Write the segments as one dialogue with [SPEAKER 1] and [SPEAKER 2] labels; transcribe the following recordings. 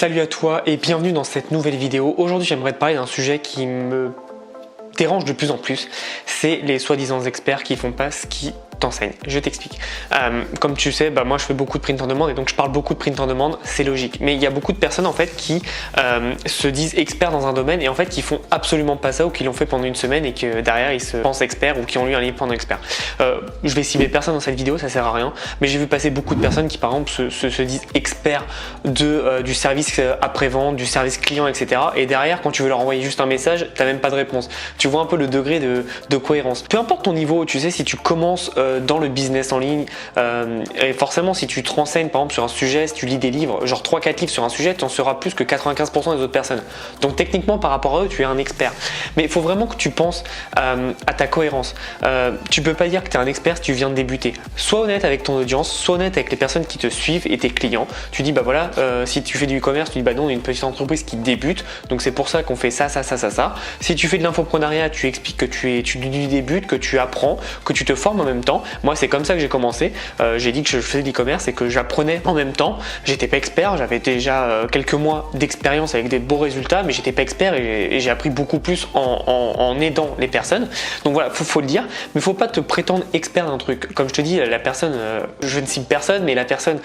[SPEAKER 1] Salut à toi et bienvenue dans cette nouvelle vidéo. Aujourd'hui j'aimerais te parler d'un sujet qui me dérange de plus en plus, c'est les soi-disant experts qui font pas ce qui t'enseigne. Je t'explique. Comme tu sais, moi je fais beaucoup de print on demand et donc je parle beaucoup de print on demand, c'est logique. Mais il y a beaucoup de personnes en fait qui se disent experts dans un domaine et en fait qui font absolument pas ça ou qui l'ont fait pendant une semaine et que derrière ils se pensent experts ou qui ont lu un livre pendant expert. Je vais cibler personne dans cette vidéo, ça sert à rien, mais j'ai vu passer beaucoup de personnes qui par exemple se disent experts du service après-vente, du service client, etc. Et derrière quand tu veux leur envoyer juste un message, t'as même pas de réponse. Tu vois un peu le degré de cohérence. Peu importe ton niveau, tu sais, si tu commences dans le business en ligne et forcément si tu te renseignes par exemple sur un sujet, si tu lis des livres, genre 3-4 livres sur un sujet, tu en sauras plus que 95% des autres personnes. Donc techniquement par rapport à eux, tu es un expert. Mais il faut vraiment que tu penses à ta cohérence. Tu peux pas dire que tu es un expert si tu viens de débuter. Sois honnête avec ton audience, sois honnête avec les personnes qui te suivent et tes clients. Tu dis voilà, si tu fais du e-commerce, tu dis non, on est une petite entreprise qui débute, donc c'est pour ça qu'on fait ça. Si tu fais de l'infoprenariat, tu expliques que tu débutes, que tu apprends, que tu te formes en même temps. Moi c'est comme ça que j'ai commencé. J'ai dit que je faisais de l'e-commerce et que j'apprenais en même temps. J'étais pas expert, j'avais déjà quelques mois d'expérience avec des beaux résultats, mais j'étais pas expert et j'ai appris beaucoup plus en aidant les personnes. Donc voilà, faut le dire, mais faut pas te prétendre expert d'un truc. Comme je te dis, la personne, je ne cite personne, mais la personne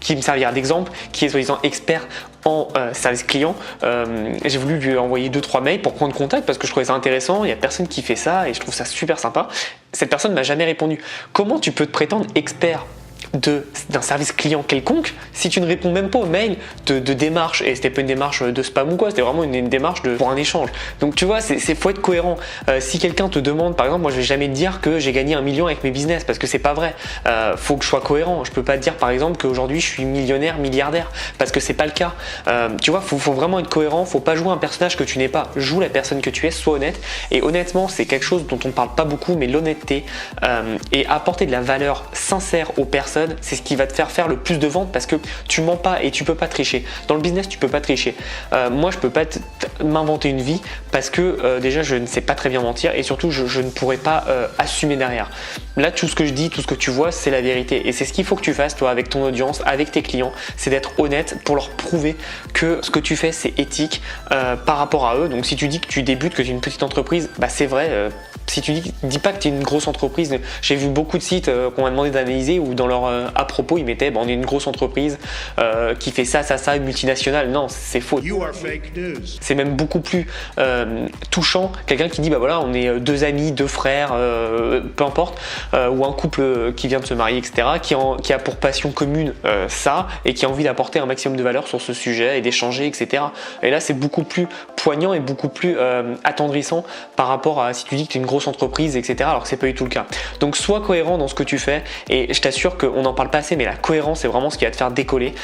[SPEAKER 1] qui me servira d'exemple, qui est soi-disant expert en service client, j'ai voulu lui envoyer 2-3 mails pour prendre contact parce que je trouvais ça intéressant, il n'y a personne qui fait ça et je trouve ça super sympa. Cette personne m'a jamais répondu. Comment tu peux te prétendre expert d'un service client quelconque si tu ne réponds même pas aux mails de démarche? Et c'était pas une démarche de spam ou quoi, c'était vraiment une démarche pour un échange. Donc tu vois, faut être cohérent. Si quelqu'un te demande, par exemple, moi je vais jamais te dire que j'ai gagné 1 million avec mes business parce que c'est pas vrai. Faut que je sois cohérent. Je peux pas te dire par exemple qu'aujourd'hui je suis millionnaire, milliardaire parce que c'est pas le cas. Tu vois, faut vraiment être cohérent. Faut pas jouer un personnage que tu n'es pas. Joue la personne que tu es, sois honnête. Et honnêtement, c'est quelque chose dont on parle pas beaucoup, mais l'honnêteté et apporter de la valeur sincère aux personnes, c'est ce qui va te faire le plus de ventes parce que tu mens pas et tu peux pas tricher. Dans le business, tu peux pas tricher. Moi, je peux pas m'inventer une vie parce que déjà, je ne sais pas très bien mentir et surtout, je ne pourrais pas assumer derrière. Là, tout ce que je dis, tout ce que tu vois, c'est la vérité et c'est ce qu'il faut que tu fasses, toi, avec ton audience, avec tes clients, c'est d'être honnête pour leur prouver que ce que tu fais, c'est éthique par rapport à eux. Donc, si tu dis que tu débutes, que tu es une petite entreprise, c'est vrai. Si tu dis pas que tu es une grosse entreprise, j'ai vu beaucoup de sites qu'on m'a demandé d'analyser où dans leur à propos ils mettaient on est une grosse entreprise qui fait ça, une multinationale. Non, c'est faux. C'est même beaucoup plus touchant quelqu'un qui dit voilà, on est deux amis, deux frères, peu importe, ou un couple qui vient de se marier, etc., qui a pour passion commune ça et qui a envie d'apporter un maximum de valeur sur ce sujet et d'échanger, etc. Et là c'est beaucoup plus poignant et beaucoup plus attendrissant par rapport à si tu dis que tu es une grosse entreprise, etc., alors que c'est pas du tout le cas. Donc sois cohérent dans ce que tu fais et je t'assure qu'on n'en parle pas assez, mais la cohérence c'est vraiment ce qui va te faire décoller.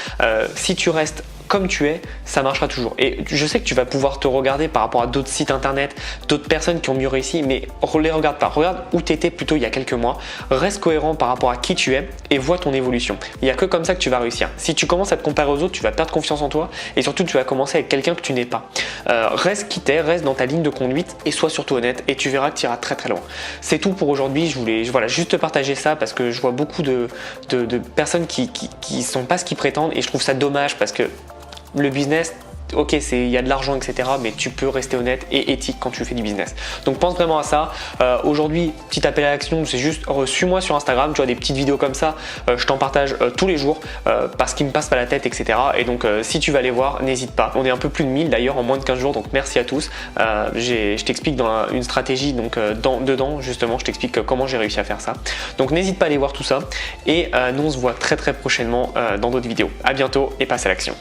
[SPEAKER 1] Si tu restes comme tu es, ça marchera toujours. Et je sais que tu vas pouvoir te regarder par rapport à d'autres sites internet, d'autres personnes qui ont mieux réussi, mais les regarde pas. Regarde où tu étais plutôt il y a quelques mois. Reste cohérent par rapport à qui tu es et vois ton évolution. Il n'y a que comme ça que tu vas réussir. Si tu commences à te comparer aux autres, tu vas perdre confiance en toi et surtout tu vas commencer avec quelqu'un que tu n'es pas. Reste qui t'es, reste dans ta ligne de conduite et sois surtout honnête et tu verras que tu iras très très loin. C'est tout pour aujourd'hui. Je voulais juste te partager ça parce que je vois beaucoup de personnes qui sont pas ce qu'ils prétendent et je trouve ça dommage parce que le business, ok, il y a de l'argent, etc., mais tu peux rester honnête et éthique quand tu fais du business. Donc pense vraiment à ça. Aujourd'hui, petit appel à l'action, c'est juste suis-moi sur Instagram, tu vois des petites vidéos comme ça, je t'en partage tous les jours parce qu'il me passe pas la tête, etc. Et donc si tu vas aller voir, n'hésite pas. On est un peu plus de 1000 d'ailleurs en moins de 15 jours, donc merci à tous. Je t'explique dans une stratégie, donc dedans justement, je t'explique comment j'ai réussi à faire ça. Donc n'hésite pas à aller voir tout ça et nous on se voit très très prochainement dans d'autres vidéos. À bientôt et passe à l'action.